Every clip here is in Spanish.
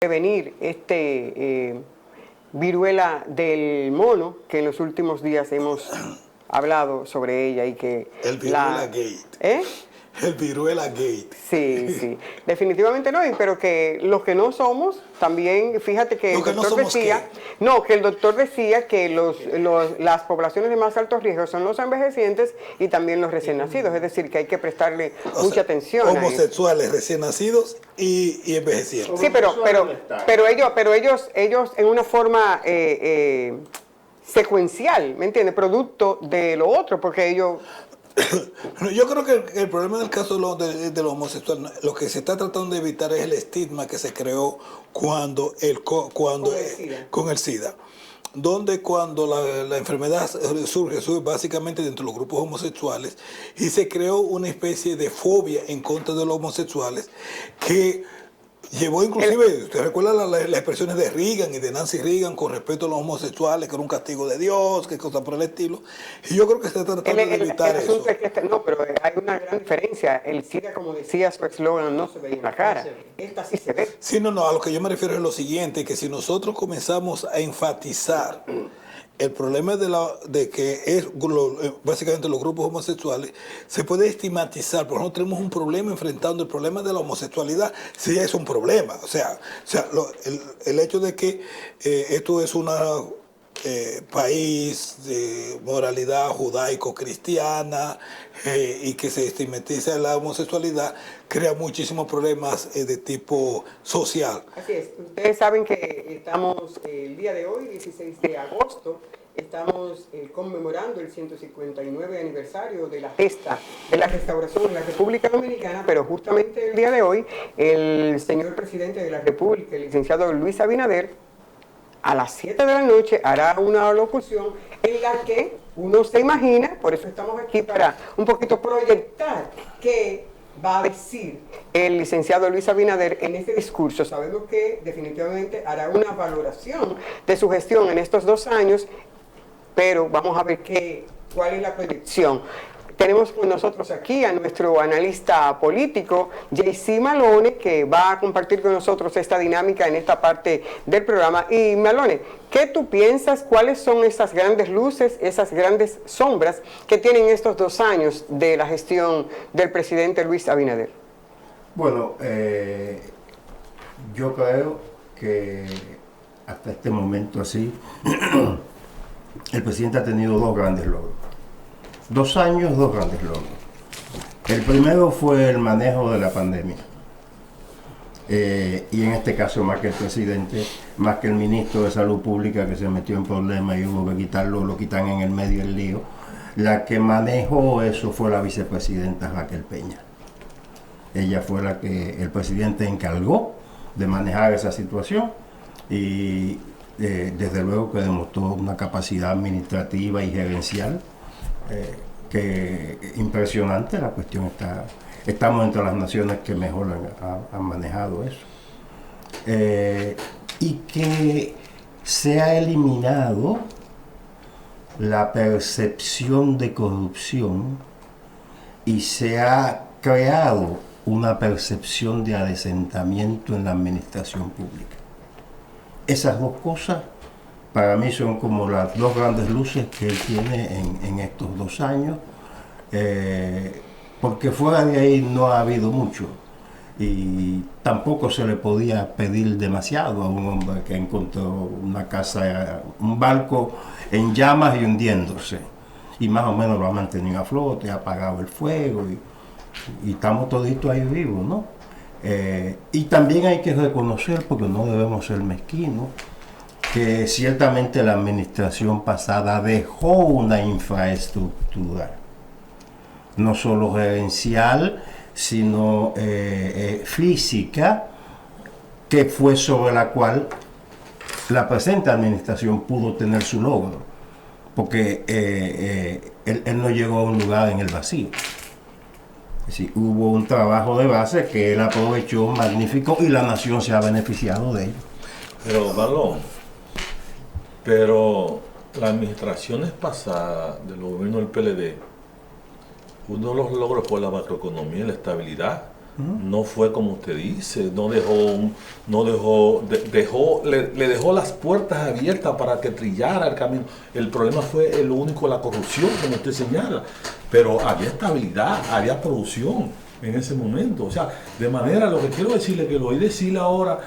prevenir viruela del mono, que en los últimos días hemos hablado sobre ella y que... El viruela gate. ¿Eh? El viruela gate. Sí, sí. Definitivamente no, pero que los que no somos, también, fíjate que el doctor decía... No, que el doctor decía que las poblaciones de más alto riesgo son los envejecientes y también los recién nacidos, es decir, que hay que prestarle mucha atención. Homosexuales, recién nacidos y envejecientes. Sí, pero ellos en una forma secuencial, ¿me entiendes? Producto de lo otro, porque ellos... Yo creo que el problema del caso de los homosexuales, lo que se está tratando de evitar es el estigma que se creó con el SIDA. Donde cuando la enfermedad surge básicamente dentro de los grupos homosexuales y se creó una especie de fobia en contra de los homosexuales que llevó inclusive, ¿usted recuerda las expresiones de Reagan y de Nancy Reagan con respecto a los homosexuales, que era un castigo de Dios, que cosas por el estilo? Y yo creo que se está tratando de evitar eso. No, pero hay una gran diferencia. El SIDA, como decía su eslogan, no se ve en la cara. Esta sí se ve. Sí, no, a lo que yo me refiero es lo siguiente, que si nosotros comenzamos a enfatizar el problema de que es básicamente los grupos homosexuales, se puede estigmatizar, porque nosotros tenemos un problema enfrentando el problema de la homosexualidad, si es un problema. O sea el hecho de que esto es un país de moralidad judaico-cristiana y que se estigmatiza la homosexualidad, crea muchísimos problemas de tipo social. Así es. Ustedes saben que estamos el día de hoy, 16 de agosto, estamos conmemorando el 159 aniversario de la gesta de la restauración en la República Dominicana, pero justamente el día de hoy el señor presidente de la República, el licenciado Luis Abinader, a las 7 de la noche hará una locución en la que uno se imagina, por eso estamos aquí para un poquito proyectar qué va a decir el licenciado Luis Abinader en este discurso. Sabemos que definitivamente hará una valoración de su gestión en estos 2 años, pero vamos a ver cuál es la proyección. Tenemos con nosotros aquí a nuestro analista político, JC Malone, que va a compartir con nosotros esta dinámica en esta parte del programa. Y Malone, ¿qué tú piensas? ¿Cuáles son esas grandes luces, esas grandes sombras que tienen estos 2 años de la gestión del presidente Luis Abinader? Bueno, yo creo que hasta este momento así, el presidente ha tenido 2 grandes logros. 2 años, 2 grandes logros. El primero fue el manejo de la pandemia. Y en este caso, más que el presidente, más que el ministro de Salud Pública que se metió en problemas y hubo que quitarlo, lo quitan en el medio del lío, la que manejó eso fue la vicepresidenta Raquel Peña. Ella fue la que el presidente encargó de manejar esa situación y desde luego que demostró una capacidad administrativa y gerencial que impresionante. La cuestión estamos entre las naciones que mejor han manejado eso, y que se ha eliminado la percepción de corrupción y se ha creado una percepción de adesentamiento en la administración pública. Esas 2 cosas para mí son como las 2 grandes luces que él tiene en estos 2 años, porque fuera de ahí no ha habido mucho y tampoco se le podía pedir demasiado a un hombre que encontró una casa, un barco en llamas y hundiéndose, y más o menos lo ha mantenido a flote, ha apagado el fuego y estamos toditos ahí vivos, ¿no? Y también hay que reconocer, porque no debemos ser mezquinos, que ciertamente la administración pasada dejó una infraestructura, no solo gerencial, sino física, que fue sobre la cual la presente administración pudo tener su logro, porque él no llegó a un lugar en el vacío. Es decir, hubo un trabajo de base que él aprovechó magnífico y la nación se ha beneficiado de ello. Pero, Marlon, pero las administraciones pasadas del gobierno del PLD, uno de los logros fue la macroeconomía y la estabilidad, no fue como usted dice, le dejó las puertas abiertas para que trillara el camino. El problema fue el único, la corrupción, como usted señala, pero había estabilidad, había producción en ese momento. O sea, de manera, lo que quiero decirle, que lo oí decirle ahora,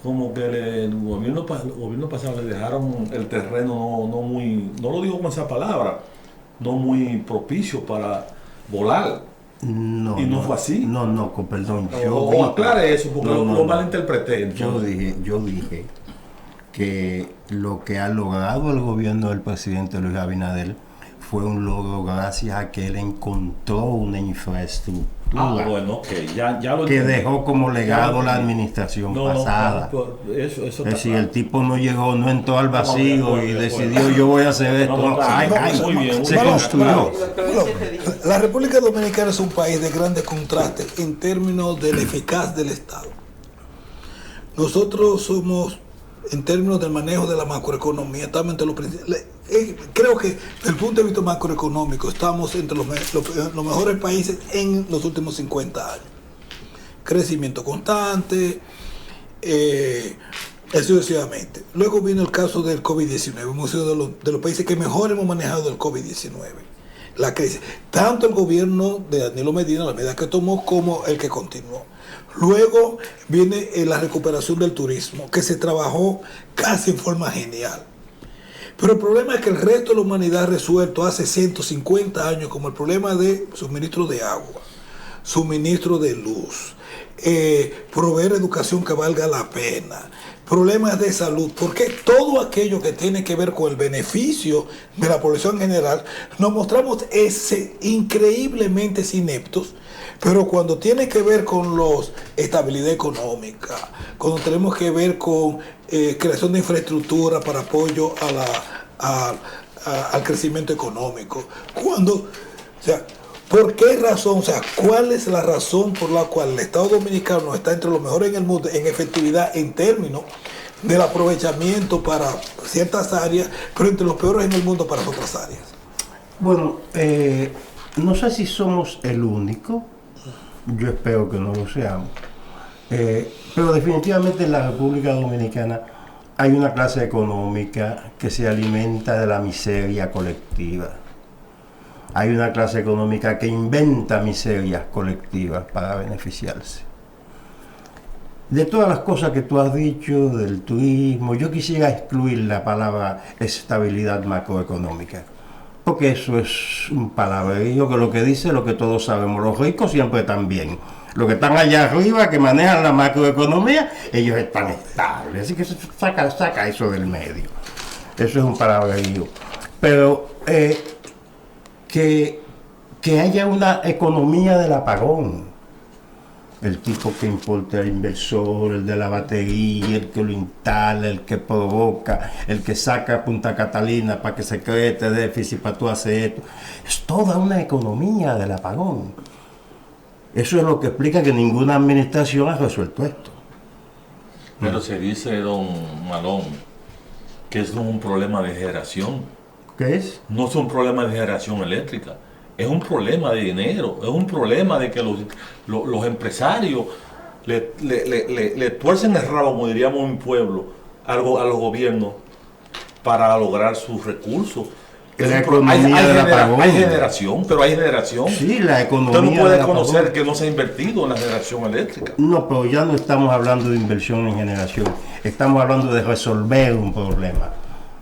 como que el gobierno pasado le dejaron el terreno no lo digo con esa palabra, no muy propicio para volar. No, y no fue así. No, perdón. O aclare eso, porque lo malinterpreté. Yo dije que lo que ha logrado el gobierno del presidente Luis Abinader fue un logro gracias a que él encontró una infraestructura bueno, ya lo que entendí. dejó como legado la administración pasada. Eso Es decir, el tipo no entró al vacío y decidió yo voy a hacer esto. Muy bien. Se construyó. La República Dominicana es un país de grandes contrastes en términos de la eficacia del Estado. Nosotros somos, en términos del manejo de la macroeconomía, estamos entre los principales. Creo que desde el punto de vista macroeconómico estamos entre los mejores países en los últimos 50 años. Crecimiento constante, sucesivamente. Luego vino el caso del COVID-19. Hemos sido de los países que mejor hemos manejado el COVID-19. La crisis. Tanto el gobierno de Danilo Medina, la medida que tomó, como el que continuó. Luego viene la recuperación del turismo, que se trabajó casi en forma genial. Pero el problema es que el resto de la humanidad ha resuelto hace 150 años, como el problema de suministro de agua, suministro de luz, proveer educación que valga la pena, problemas de salud, porque todo aquello que tiene que ver con el beneficio de la población en general, nos mostramos increíblemente ineptos. Pero cuando tiene que ver con estabilidad económica, cuando tenemos que ver con creación de infraestructura para apoyo al crecimiento económico, ¿por qué razón? O sea, ¿cuál es la razón por la cual el Estado Dominicano está entre los mejores en el mundo en efectividad en términos del aprovechamiento para ciertas áreas, pero entre los peores en el mundo para otras áreas? Bueno, no sé si somos el único. Yo espero que no lo seamos. Pero definitivamente en la República Dominicana hay una clase económica que se alimenta de la miseria colectiva. Hay una clase económica que inventa miserias colectivas para beneficiarse. De todas las cosas que tú has dicho, del turismo, yo quisiera excluir la palabra estabilidad macroeconómica. Porque eso es un palabrerío que lo que dice lo que todos sabemos. Los ricos siempre están bien. Los que están allá arriba, que manejan la macroeconomía, ellos están estables. Así que saca eso del medio. Eso es un palabrerío. Pero que haya una economía del apagón. El tipo que importa el inversor, el de la batería, el que lo instala, el que provoca, el que saca a Punta Catalina para que se cree este déficit para tú hacer esto. Es toda una economía del apagón. Eso es lo que explica que ninguna administración ha resuelto esto. Pero se dice, don Malón, que es un problema de generación. ¿Qué es? No es un problema de generación eléctrica. Es un problema de dinero, es un problema de que los empresarios le tuercen el rabo, como diríamos en mi pueblo, a los gobiernos para lograr sus recursos. Hay generación, pero hay generación. Sí, la economía. Usted no puede conocer que no se ha invertido en la generación eléctrica. No, pero ya no estamos hablando de inversión en generación, estamos hablando de resolver un problema.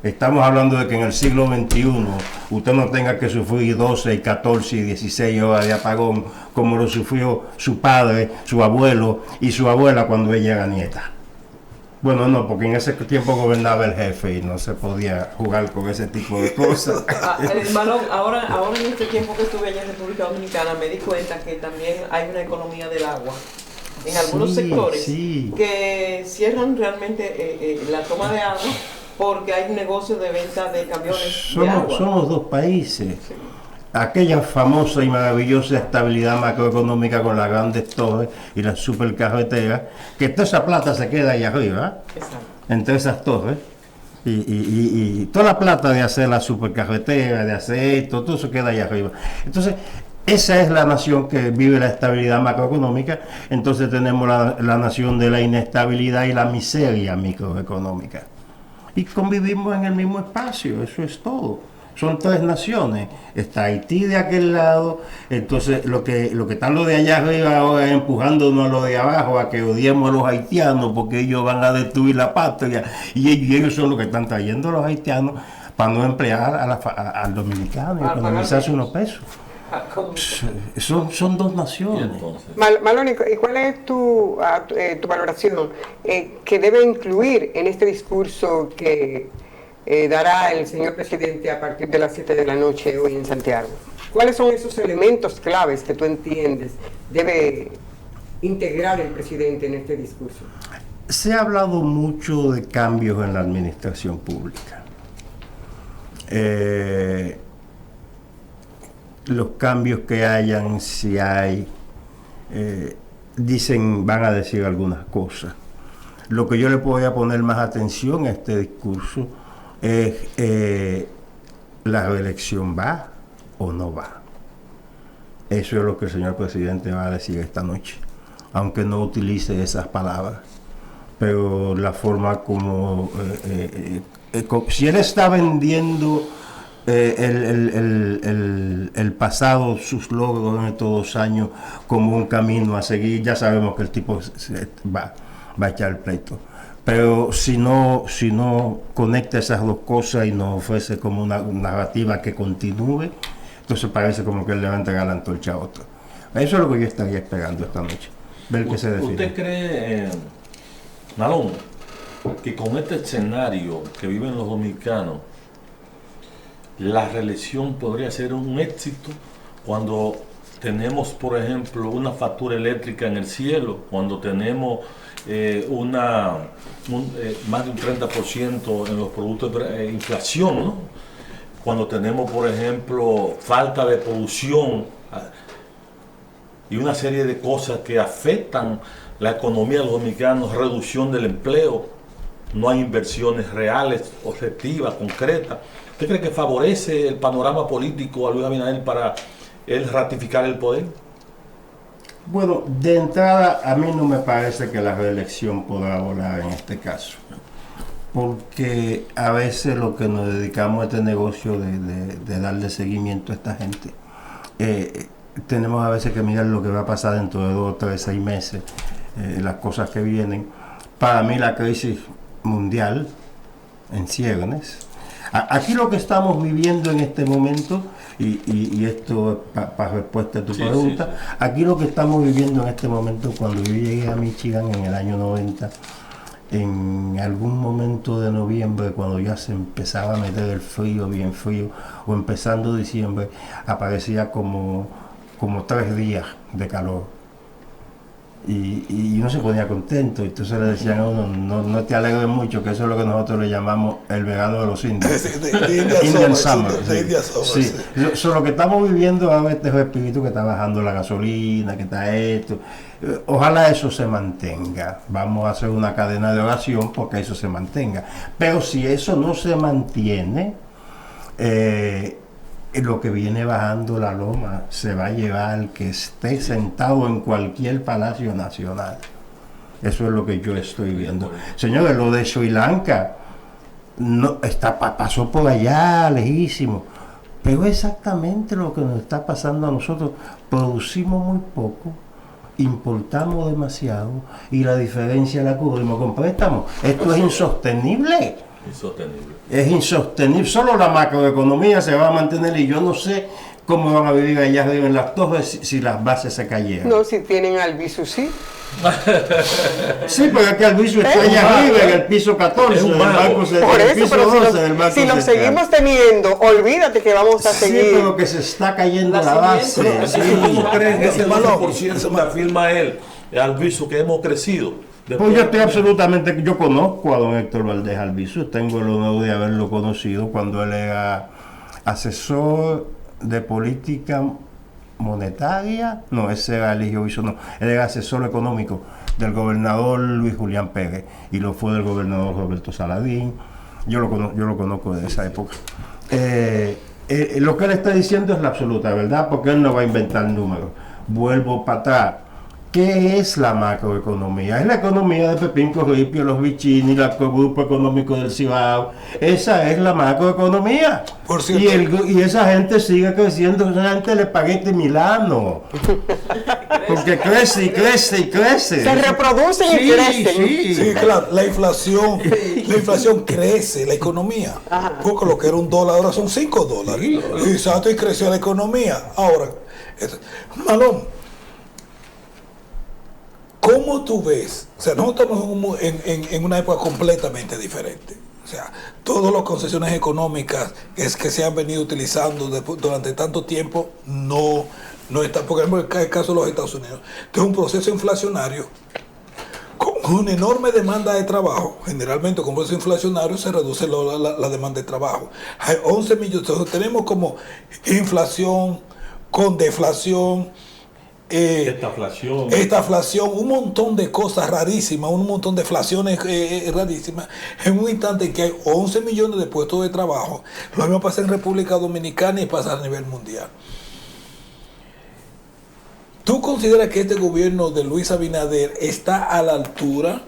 Estamos hablando de que en el siglo XXI usted no tenga que sufrir 12, y 14 y 16 horas de apagón como lo sufrió su padre, su abuelo y su abuela cuando ella era nieta. Bueno, no, porque en ese tiempo gobernaba el jefe y no se podía jugar con ese tipo de cosas. Malón, ahora en este tiempo que estuve allá en República Dominicana me di cuenta que también hay una economía del agua. En algunos sectores que cierran realmente la toma de agua porque hay un negocio de venta de camiones de agua. Somos dos países. Sí. Aquella famosa y maravillosa estabilidad macroeconómica con las grandes torres y las supercarreteras, que toda esa plata se queda ahí arriba, entre esas torres, y toda la plata de hacer la supercarretera, de hacer esto, todo eso queda ahí arriba. Entonces, Esa es la nación que vive la estabilidad macroeconómica. Entonces tenemos la nación de la inestabilidad y la miseria microeconómica. Y convivimos en el mismo espacio, eso es todo. Son 3 naciones. Está Haití de aquel lado, entonces lo que están los de allá arriba ahora empujándonos a los de abajo a que odiemos a los haitianos porque ellos van a destruir la patria. Y ellos son los que están trayendo a los haitianos para no emplear al dominicano y economizarse unos pesos. Son 2 naciones. Maloney, ¿y cuál es tu valoración que debe incluir en este discurso que dará el señor presidente a partir de las 7 de la noche hoy en Santiago? ¿Cuáles son esos elementos claves que tú entiendes debe integrar el presidente en este discurso? Se ha hablado mucho de cambios en la administración pública. Los cambios que hayan, si hay, van a decir algunas cosas. Lo que yo le podría poner más atención a este discurso es la reelección va o no va. Eso es lo que el señor presidente va a decir esta noche, aunque no utilice esas palabras. Pero la forma como si él está vendiendo el pasado, sus logros en estos 2 años como un camino a seguir, ya sabemos que el tipo va a echar el pleito. Pero si no conecta esas 2 cosas y nos ofrece como una narrativa que continúe, entonces parece como que él le va a entregar la antorcha a otro. Eso es lo que yo estaría esperando esta noche, ver qué se define. ¿Usted cree, Malón, que con este escenario que viven los dominicanos, la reelección podría ser un éxito cuando tenemos, por ejemplo, una factura eléctrica en el cielo, cuando tenemos más de un 30% en los productos de inflación, ¿no? Cuando tenemos, por ejemplo, falta de producción y una serie de cosas que afectan la economía de los dominicanos, reducción del empleo, no hay inversiones reales, objetivas, concretas? ¿Usted cree que favorece el panorama político a Luis Abinader para él ratificar el poder? Bueno, de entrada a mí no me parece que la reelección podrá volar en este caso, porque a veces lo que nos dedicamos a este negocio de darle seguimiento a esta gente, tenemos a veces que mirar lo que va a pasar dentro de 2, 3, 6 meses, las cosas que vienen. Para mí la crisis mundial en ciernes. Aquí lo que estamos viviendo en este momento, y esto para respuesta a tu pregunta, sí. Aquí lo que estamos viviendo en este momento, cuando yo llegué a Michigan en el año 90, en algún momento de noviembre, cuando ya se empezaba a meter el frío, bien frío, o empezando diciembre, aparecía como 3 días de calor. Y uno se ponía contento, y entonces le decían a uno, no te alegres mucho, que eso es lo que nosotros le llamamos el verano de los indios. Indian Summer. Sí. Lo que estamos viviendo ahora, este espíritu que está bajando la gasolina, que está esto. Ojalá eso se mantenga. Vamos a hacer una cadena de oración porque eso se mantenga. Pero si eso no se mantiene, lo que viene bajando la loma se va a llevar al que esté sentado en cualquier palacio nacional. Eso es lo que yo estoy viendo. Señores, lo de Sri Lanka pasó por allá, lejísimo, pero exactamente lo que nos está pasando a nosotros. Producimos muy poco, importamos demasiado y la diferencia la cubrimos con préstamos. Esto es insostenible. Es insostenible. Solo la macroeconomía se va a mantener, y yo no sé cómo van a vivir allá arriba en las torres si las bases se cayeran. No, si tienen Albizu, sí. Sí, pero es que Albizu está allá arriba en el piso 14 del banco, por eso, piso 12 del banco. Si lo seguimos teniendo, olvídate que vamos a seguir. Sí, pero que se está cayendo la base. ¿Cómo creen que ese 12% me afirma él, Albizu, que hemos crecido? Pues yo estoy absolutamente, yo conozco a don Héctor Valdés Albizu, tengo el honor de haberlo conocido cuando él era asesor de política monetaria, no, ese era Eligio Biso, no, él era asesor económico del gobernador Luis Julián Pérez, y lo fue del gobernador Roberto Saladín. Yo lo conozco de esa época. Lo que él está diciendo es la absoluta verdad, porque él no va a inventar números. Vuelvo para atrás. ¿Qué es la macroeconomía? Es la economía de Pepín Corripio, los Vicini, el Grupo Económico del Cibao. Esa es la macroeconomía. Por cierto, Y esa gente sigue creciendo, esa gente le paguete Milano. Porque crece y crece y crece. Se reproducen y crecen. sí, claro, la inflación crece, la economía. Porque lo que era $1 ahora son $5. Exacto, y creció la economía. Ahora, Malón, ¿cómo tú ves? O sea, nosotros estamos en una época completamente diferente. O sea, todas las concesiones económicas que se han venido utilizando durante tanto tiempo no están. Por ejemplo, el caso de los Estados Unidos, que es un proceso inflacionario con una enorme demanda de trabajo. Generalmente, con proceso inflacionario se reduce la demanda de trabajo. Hay 11 millones. Entonces, tenemos como inflación con deflación. Estaflación, un montón de cosas rarísimas, un montón de inflaciones rarísimas, en un instante en que hay 11 millones de puestos de trabajo. Lo mismo pasa en República Dominicana y pasa a nivel mundial. ¿Tú consideras que este gobierno de Luis Abinader está a la altura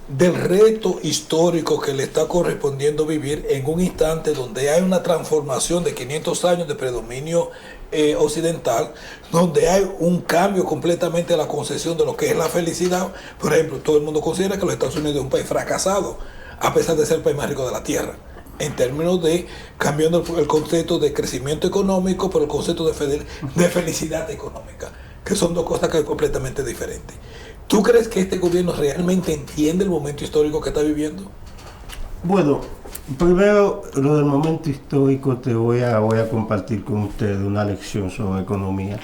del reto histórico que le está correspondiendo vivir en un instante donde hay una transformación de 500 años de predominio occidental, donde hay un cambio completamente de la concepción de lo que es la felicidad? Por ejemplo, todo el mundo considera que los Estados Unidos es un país fracasado, a pesar de ser el país más rico de la tierra, en términos de cambiando el concepto de crecimiento económico por el concepto de felicidad económica, que son dos cosas que son completamente diferentes. ¿Tú crees que este gobierno realmente entiende el momento histórico que está viviendo? Bueno, primero, lo del momento histórico, te voy a compartir con ustedes una lección sobre economía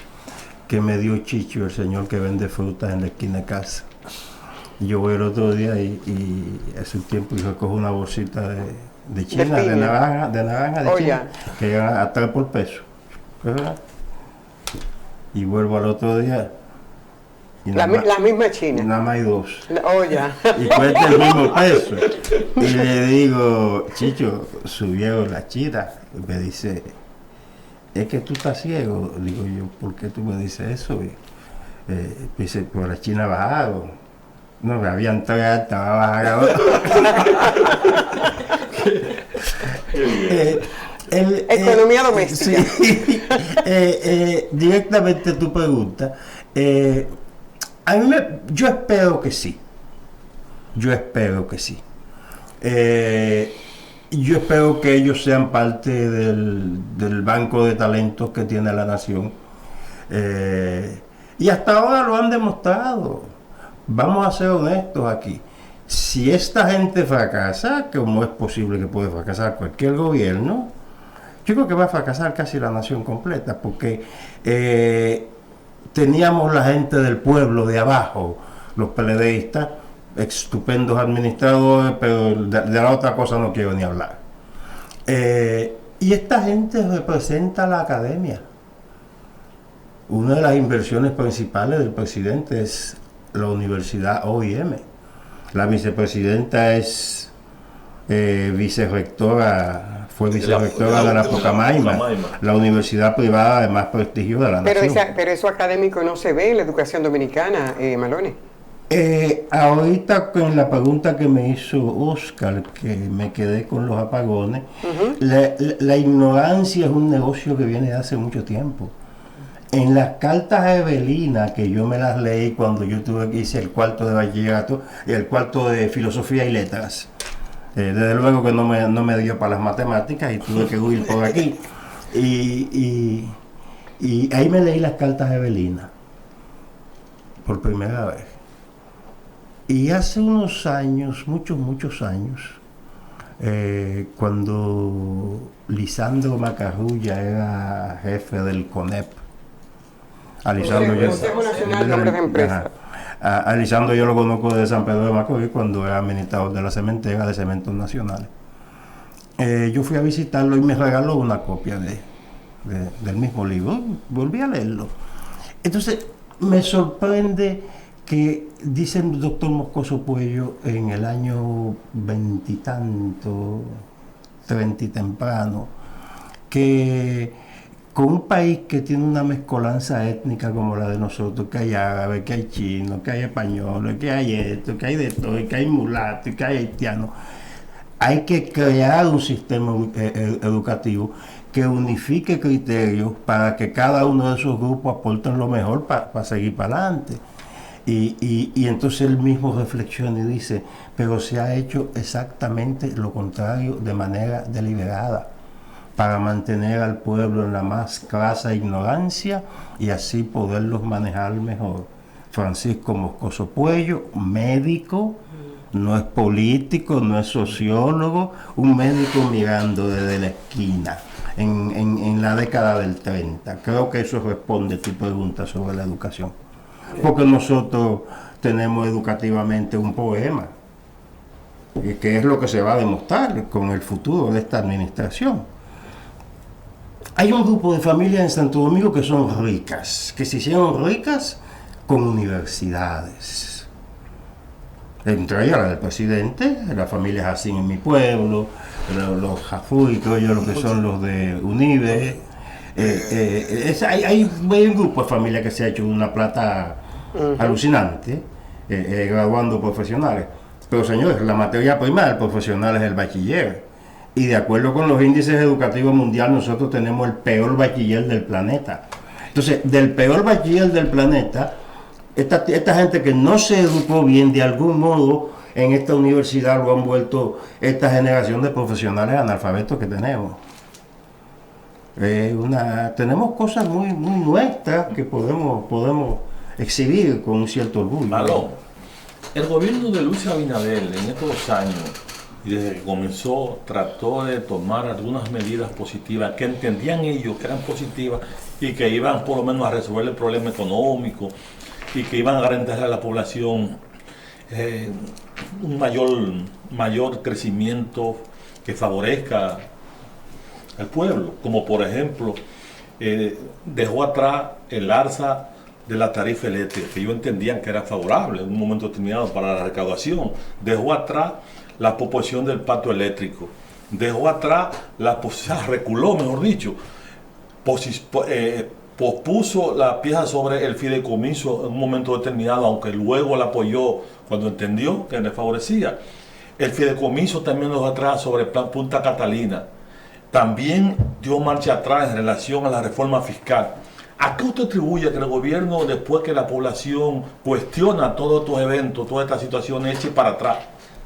que me dio Chicho, el señor que vende frutas en la esquina de casa. Yo voy el otro día y hace un tiempo y recojo una bolsita de China, de naranja de China, que llega a 3 por peso. ¿Verdad? Y vuelvo al otro día. La misma China. Nada más hay 2. Y cuesta el mismo peso. Y le digo, Chicho, subieron la China. Y me dice, es que tú estás ciego. Digo yo, ¿por qué tú me dices eso? Dice, pues la China bajaron. No, me habían 3, estaba bajada ahora. Economía doméstica. Sí, directamente tu pregunta. Yo espero que sí. Yo espero que ellos sean parte del banco de talentos que tiene la nación. Y hasta ahora lo han demostrado. Vamos a ser honestos aquí. Si esta gente fracasa, como es posible que puede fracasar cualquier gobierno, yo creo que va a fracasar casi la nación completa, porque teníamos la gente del pueblo de abajo, los PLDistas, estupendos administradores, pero de la otra cosa no quiero ni hablar. Y esta gente representa la academia. Una de las inversiones principales del presidente es la Universidad OIM. La vicepresidenta es vicerrectora, fue vicerrectora de la Pucamaima, la universidad privada de más prestigio de la nación. Pero eso académico no se ve en la educación dominicana, Malone. Ahorita con la pregunta que me hizo Oscar, que me quedé con los apagones, la ignorancia es un negocio que viene de hace mucho tiempo. En las cartas a Evelina, que yo me las leí cuando yo hice el cuarto de bachillerato y el cuarto de filosofía y letras, desde luego que no me dio para las matemáticas y tuve que huir por aquí. Y ahí me leí las cartas a Evelina por primera vez. Y hace unos años, muchos años, cuando Lisandro Macarrulla era jefe del CONEP, a Lisandro yo lo conozco de San Pedro de Macorís cuando era administrador de la cementera de Cementos Nacionales. Yo fui a visitarlo y me regaló una copia del mismo libro. Volví a leerlo. Entonces me sorprende que dice el doctor Moscoso Puello en el año 20 y tanto, 30 y temprano, que con un país que tiene una mezcolanza étnica como la de nosotros, que hay árabes, que hay chinos, que hay españoles, que hay esto, que hay de todo, que hay mulatos, que hay haitianos, hay que crear un sistema educativo que unifique criterios para que cada uno de esos grupos aporten lo mejor para seguir para adelante. Y entonces él mismo reflexiona y dice, pero se ha hecho exactamente lo contrario de manera deliberada, para mantener al pueblo en la más crasa ignorancia y así poderlos manejar mejor. Francisco Moscoso Puello, médico, no es político, no es sociólogo, un médico mirando desde la esquina en la década del 30. Creo que eso responde a tu pregunta sobre la educación. Porque nosotros tenemos educativamente un poema, que es lo que se va a demostrar con el futuro de esta administración. Hay un grupo de familias en Santo Domingo que son ricas, que se hicieron ricas con universidades. Entre ellas la del presidente, la familia Jacín en mi pueblo, los Jafuy, creo yo, lo que son los de Unive. Hay un grupo de familias que se ha hecho una plata alucinante, graduando profesionales. Pero señores, la materia prima del profesional es el bachiller. Y de acuerdo con los índices educativos mundiales, nosotros tenemos el peor bachiller del planeta. Entonces, del peor bachiller del planeta, esta gente que no se educó bien, de algún modo, en esta universidad lo han vuelto esta generación de profesionales analfabetos que tenemos. Tenemos cosas muy nuestras que podemos exhibir con un cierto orgullo. Marlon, el gobierno de Luis Abinader en estos 2 años, y desde que comenzó, trató de tomar algunas medidas positivas que entendían ellos que eran positivas y que iban por lo menos a resolver el problema económico y que iban a garantizar a la población un mayor crecimiento que favorezca al pueblo, como por ejemplo dejó atrás el alza de la tarifa eléctrica, que ellos entendían que era favorable en un momento determinado para la recaudación, dejó atrás la proposición del pacto eléctrico, dejó atrás reculó, mejor dicho, pospuso la pieza sobre el fideicomiso en un momento determinado, aunque luego la apoyó cuando entendió que le favorecía. El fideicomiso también lo dejó atrás sobre el plan Punta Catalina. También dio marcha atrás en relación a la reforma fiscal. ¿A qué usted atribuye que el gobierno, después que la población cuestiona todos estos eventos, todas estas situaciones, eche para atrás?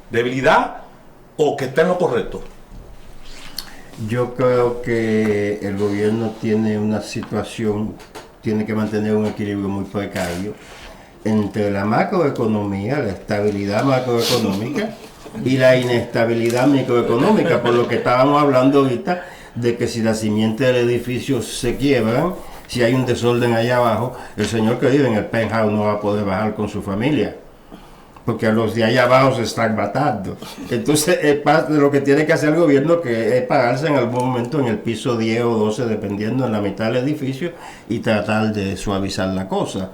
¿Debilidad o que está en lo correcto? Yo creo que el gobierno tiene una situación, tiene que mantener un equilibrio muy precario entre la macroeconomía, la estabilidad macroeconómica y la inestabilidad microeconómica, por lo que estábamos hablando ahorita de que si las simientes del edificio se quiebran, si hay un desorden allá abajo, el señor que vive en el penthouse no va a poder bajar con su familia, porque a los de allá abajo se están matando. Entonces, lo que tiene que hacer el gobierno que es pararse en algún momento en el piso 10 o 12, dependiendo, en la mitad del edificio, y tratar de suavizar la cosa.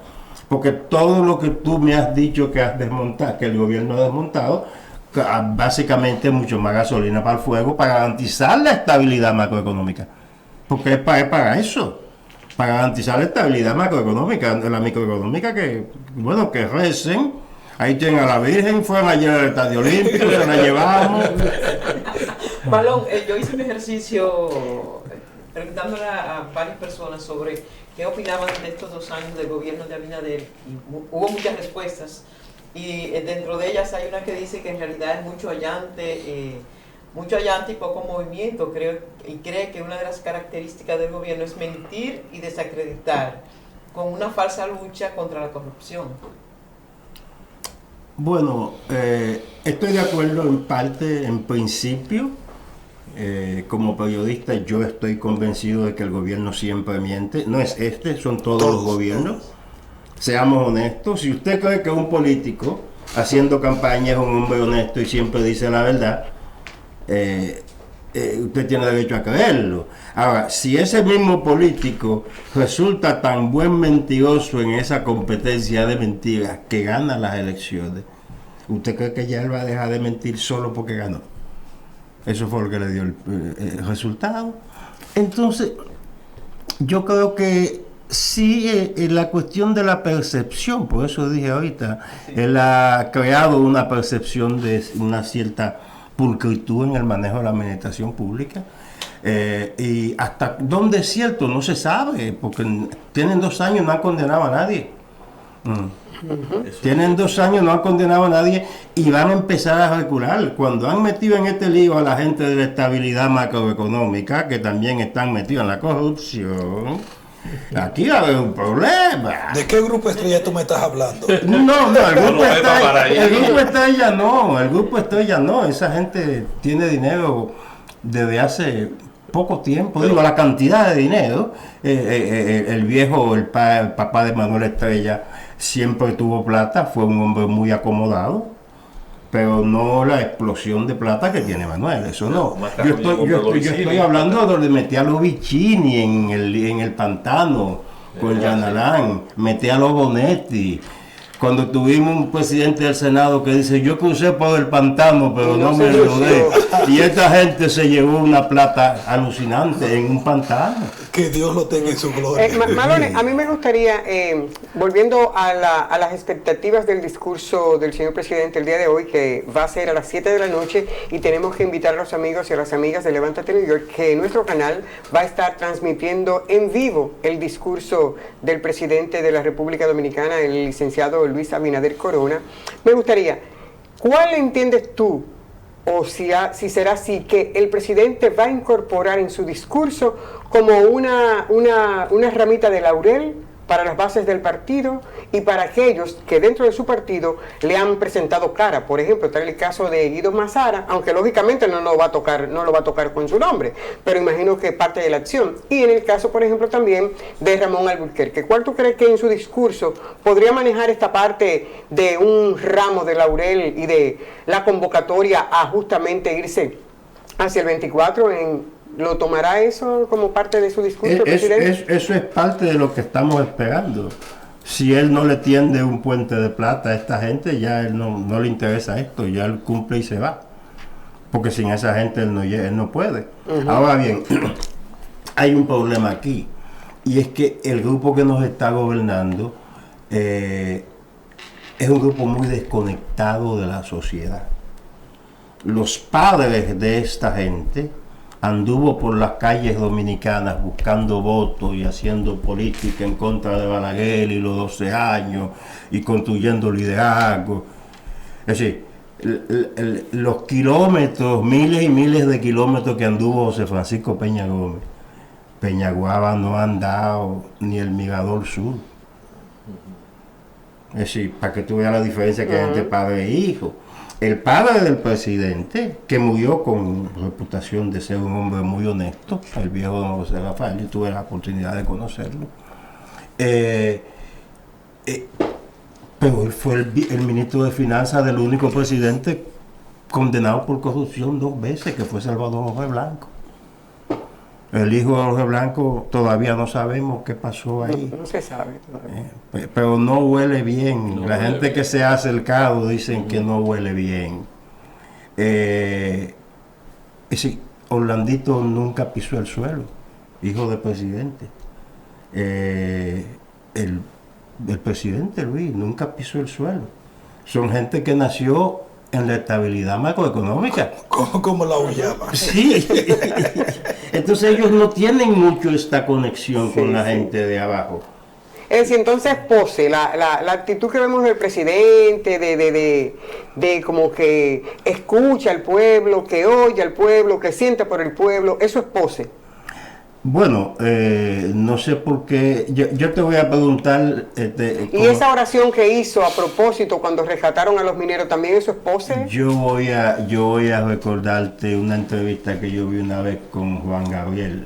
Porque todo lo que tú me has dicho que has desmontado, que el gobierno ha desmontado, básicamente mucho más gasolina para el fuego para garantizar la estabilidad macroeconómica. Porque es para eso, para garantizar la estabilidad macroeconómica, la microeconómica, que recen. Ahí tienen a la Virgen, fueron ayer al Estadio Olímpico, se la llevamos. Marlon, yo hice un ejercicio preguntándole a varias personas sobre qué opinaban de estos 2 años del gobierno de Abinader, y hubo muchas respuestas, y dentro de ellas hay una que dice que en realidad es mucho allante y poco movimiento, cree que una de las características del gobierno es mentir y desacreditar, con una falsa lucha contra la corrupción. Bueno, estoy de acuerdo en parte, en principio. Como periodista yo estoy convencido de que el gobierno siempre miente. No es son todos los gobiernos. Seamos honestos. Si usted cree que un político haciendo campaña es un hombre honesto y siempre dice la verdad, usted tiene derecho a creerlo. Ahora, si ese mismo político resulta tan buen mentiroso en esa competencia de mentiras que gana las elecciones, ¿usted cree que ya él va a dejar de mentir solo porque ganó? Eso fue lo que le dio el resultado. Entonces, yo creo que sí, la cuestión de la percepción, por eso dije ahorita, él ha creado una percepción de una cierta pulcritud en el manejo de la administración pública. Y hasta dónde es cierto no se sabe, porque tienen 2 años, no han condenado a nadie. Tienen 2 años, no han condenado a nadie y van a empezar a recular. Cuando han metido en este lío a la gente de la estabilidad macroeconómica, que también están metidos en la corrupción, aquí va a haber un problema. ¿De qué grupo estrella tú me estás hablando? No, el grupo estrella no, esa gente tiene dinero desde hace poco tiempo, digo, la cantidad de dinero, el viejo, el papá de Manuel Estrella siempre tuvo plata, fue un hombre muy acomodado, pero no la explosión de plata que tiene Manuel, eso no. Yo estoy hablando de donde metí a los Vicini en el pantano, con Yanalán, metí a los Bonetti. Cuando tuvimos un presidente del Senado que dice, yo crucé por el pantano, pero no me enlodé. Y esta gente se llevó una plata alucinante en un pantano. Que Dios lo tenga en su gloria. Malone, a mí me gustaría, volviendo a las expectativas del discurso del señor presidente el día de hoy, que va a ser a las 7 de la noche, y tenemos que invitar a los amigos y a las amigas de Levántate New York, que en nuestro canal va a estar transmitiendo en vivo el discurso del presidente de la República Dominicana, el licenciado Luis Abinader Corona. Me gustaría, ¿cuál entiendes tú, o si será así, que el presidente va a incorporar en su discurso como una ramita de laurel para las bases del partido y para aquellos que dentro de su partido le han presentado cara? Por ejemplo, está el caso de Guido Mazara, aunque lógicamente no lo va a tocar con su nombre, pero imagino que parte de la acción. Y en el caso, por ejemplo, también de Ramón Alburquerque. ¿Cuál tú crees que en su discurso podría manejar esta parte de un ramo de laurel y de la convocatoria a justamente irse hacia el 24 ¿Lo tomará eso como parte de su discurso, presidente? Eso es parte de lo que estamos esperando. Si él no le tiende un puente de plata a esta gente, ya él no le interesa esto, ya él cumple y se va. Porque sin esa gente él no puede. Ahora bien, hay un problema aquí, y es que el grupo que nos está gobernando es un grupo muy desconectado de la sociedad. Los padres de esta gente anduvo por las calles dominicanas buscando votos y haciendo política en contra de Balaguer y los 12 años y construyendo liderazgo. Es decir, los kilómetros, miles y miles de kilómetros que anduvo José Francisco Peña Gómez, Peñaguaba no ha andado ni el Mirador Sur. Es decir, para que tú veas la diferencia que hay entre padre e hijo. El padre del presidente, que murió con reputación de ser un hombre muy honesto, el viejo don José Rafael, yo tuve la oportunidad de conocerlo, pero él fue el ministro de Finanzas del único presidente condenado por corrupción 2 veces, que fue Salvador Jorge Blanco. El hijo de Jorge Blanco todavía no sabemos qué pasó ahí. No se sabe todavía. Pero no huele bien. La gente que se ha acercado dicen que no huele bien. Orlandito nunca pisó el suelo, hijo del presidente. El presidente Luis nunca pisó el suelo. Son gente que nació en la estabilidad macroeconómica. ¿Cómo la llama? Sí. Entonces ellos no tienen mucho esta conexión con la gente de abajo. Es decir, entonces pose, la actitud que vemos del presidente, de como que escucha al pueblo, que oye al pueblo, que siente por el pueblo, eso es pose. Bueno, no sé por qué, yo te voy a preguntar... ¿Y esa oración que hizo a propósito cuando rescataron a los mineros, también eso es pose? Yo voy a recordarte una entrevista que yo vi una vez con Juan Gabriel,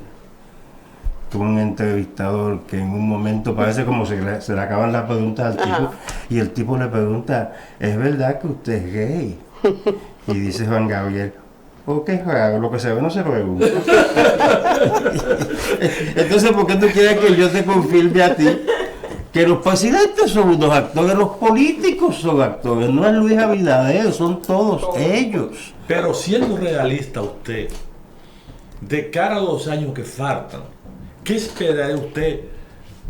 con un entrevistador que en un momento parece como se le acaban las preguntas al tipo, y el tipo le pregunta, ¿es verdad que usted es gay? Y dice Juan Gabriel, ¿por qué es raro? Lo que se ve no se pregunta. Entonces, ¿por qué tú quieres que yo te confirme a ti que los presidentes son unos actores, los políticos son actores, no es Luis Abinader, son todos ellos. Pero siendo realista usted, de cara a los años que faltan, ¿qué esperaría usted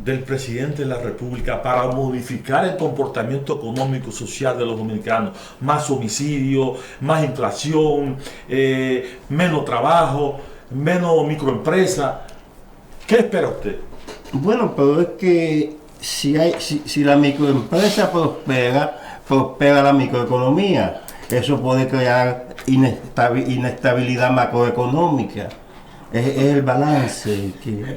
del presidente de la República para modificar el comportamiento económico y social de los dominicanos? Más homicidio, más inflación, menos trabajo, menos microempresa. ¿Qué espera usted? Bueno, pero es que si la microempresa prospera la microeconomía. Eso puede crear inestabilidad macroeconómica. Es el balance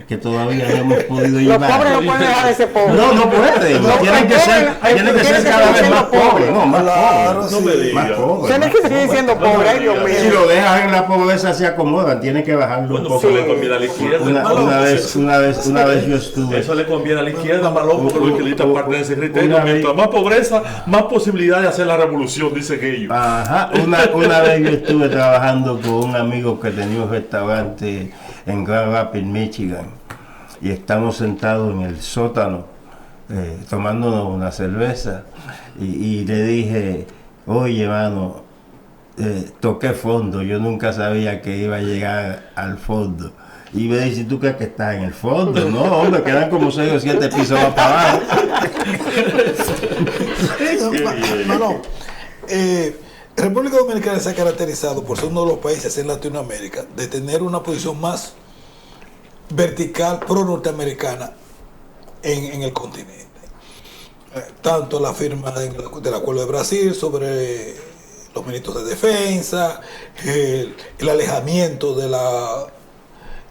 que todavía no hemos podido llevar. Los pobres no pueden dejar de ser pobres. No pueden. Tienen que ser cada vez más pobres. No, más pobres. No me digas. Tienen que seguir siendo pobres, ay, Dios mío. Si lo dejan en la pobreza se acomodan, tienen que bajarlo un poco. Eso le conviene a la izquierda. Una vez yo estuve. Eso le conviene a la izquierda, Malón, porque los izquierdistas parten de ese criterio. Mientras más pobreza, más posibilidad de hacer la revolución, dice aquello. Ajá. Una vez yo estuve trabajando con un amigo que tenía un restaurante en Grand Rapids, Michigan, y estamos sentados en el sótano tomándonos una cerveza y le dije, oye, mano, toqué fondo, yo nunca sabía que iba a llegar al fondo. Y me dice, ¿tú crees que estás en el fondo? No, hombre, quedan como 6 o 7 pisos más para abajo. República Dominicana se ha caracterizado por ser uno de los países en Latinoamérica de tener una posición más vertical pro-norteamericana en el continente. Tanto la firma del Acuerdo de Brasil sobre los ministros de defensa, el alejamiento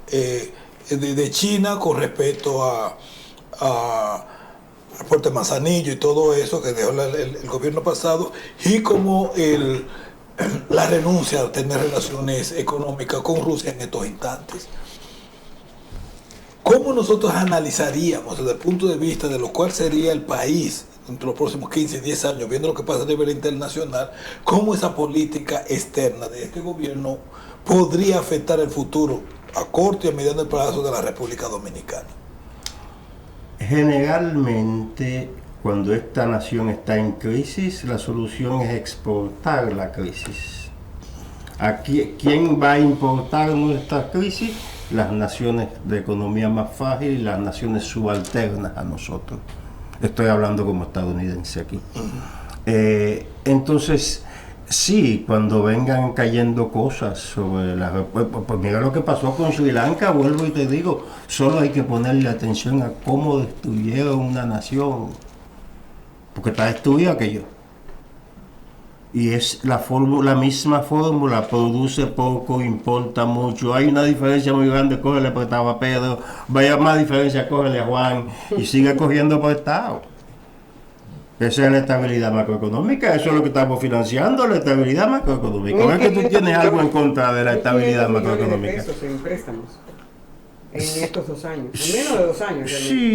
de China con respecto al puerto de Manzanillo y todo eso que dejó el gobierno pasado, y como la renuncia a tener relaciones económicas con Rusia en estos instantes. ¿Cómo nosotros analizaríamos desde el punto de vista de lo cual sería el país entre los próximos 15, 10 años, viendo lo que pasa a nivel internacional, cómo esa política externa de este gobierno podría afectar el futuro a corto y a mediano plazo de la República Dominicana? Generalmente, cuando esta nación está en crisis, la solución es exportar la crisis. ¿Quién va a importar nuestra crisis? Las naciones de economía más frágil y las naciones subalternas a nosotros. Estoy hablando como estadounidense aquí. Entonces, sí, cuando vengan cayendo cosas sobre pues mira lo que pasó con Sri Lanka, vuelvo y te digo, solo hay que ponerle atención a cómo destruyeron una nación, porque está destruida aquello. Y es la misma fórmula, produce poco, importa mucho. Hay una diferencia muy grande, cógele prestado a Pedro, vaya más diferencia, cógele a Juan, y sigue cogiendo prestado. Esa es la estabilidad macroeconómica, eso es lo que estamos financiando, la estabilidad macroeconómica. ¿No es que tú tienes algo en contra de la estabilidad macroeconómica? Eso en préstamos en estos 2 años, en menos de 2 años.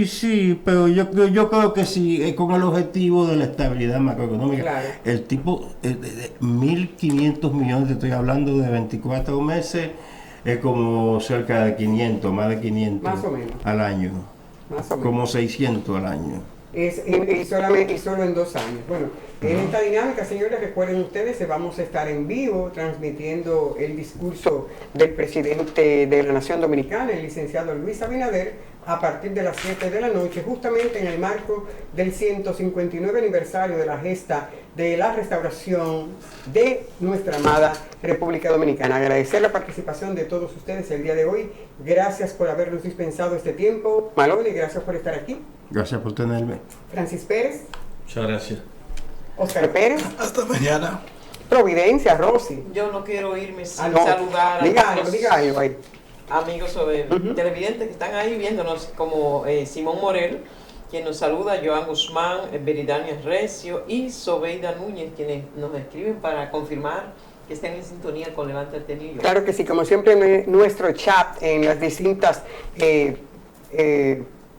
Sí, pero yo creo que sí, con el objetivo de la estabilidad macroeconómica. Claro. El tipo, 1.500 millones, te estoy hablando de 24 meses, es como cerca de 500, más de 500 más o menos al año, más o menos. como 600 al año. Y solo en 2 años. Bueno, en esta dinámica, señores, recuerden ustedes que vamos a estar en vivo transmitiendo el discurso del presidente de la Nación Dominicana, el licenciado Luis Abinader, a partir de las 7 de la noche, justamente en el marco del 159 aniversario de la gesta de la restauración de nuestra amada República Dominicana. Agradecer la participación de todos ustedes el día de hoy. Gracias por habernos dispensado este tiempo. Malone, gracias por estar aquí. Gracias por tenerme. Francis Pérez. Muchas gracias. Oscar Pérez. Hasta mañana. Providencia, Rosy. Yo no quiero irme sin No. saludar a Diga los algo ahí. amigos televidentes que están ahí viéndonos, como Simón Morel, quien nos saluda, Joan Guzmán, Veridania Recio y Sobeida Núñez, quienes nos escriben para confirmar que estén en sintonía con Levántate New York. Claro que sí, como siempre nuestro chat en las distintas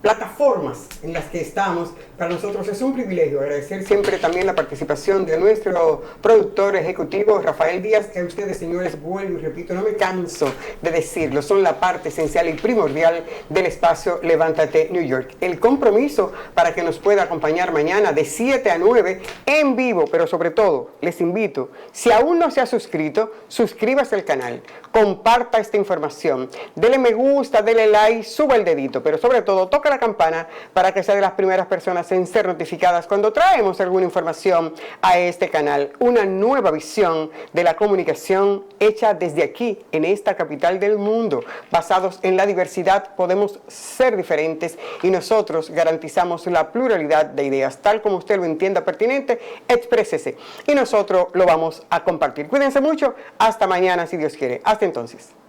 plataformas en las que estamos. Para nosotros es un privilegio. Agradecer siempre también la participación de nuestro productor ejecutivo, Rafael Díaz, que a ustedes, señores, vuelvo y repito, no me canso de decirlo, son la parte esencial y primordial del espacio Levántate New York. El compromiso para que nos pueda acompañar mañana de 7 a 9 en vivo, pero sobre todo, les invito, si aún no se ha suscrito, suscríbase al canal, comparta esta información, dele me gusta, dele like, suba el dedito, pero sobre todo, toca la campana para que sea de las primeras personas en ser notificadas cuando traemos alguna información a este canal. Una nueva visión de la comunicación hecha desde aquí, en esta capital del mundo. Basados en la diversidad, podemos ser diferentes y nosotros garantizamos la pluralidad de ideas. Tal como usted lo entienda pertinente, exprésese y nosotros lo vamos a compartir. Cuídense mucho. Hasta mañana, si Dios quiere. Hasta entonces.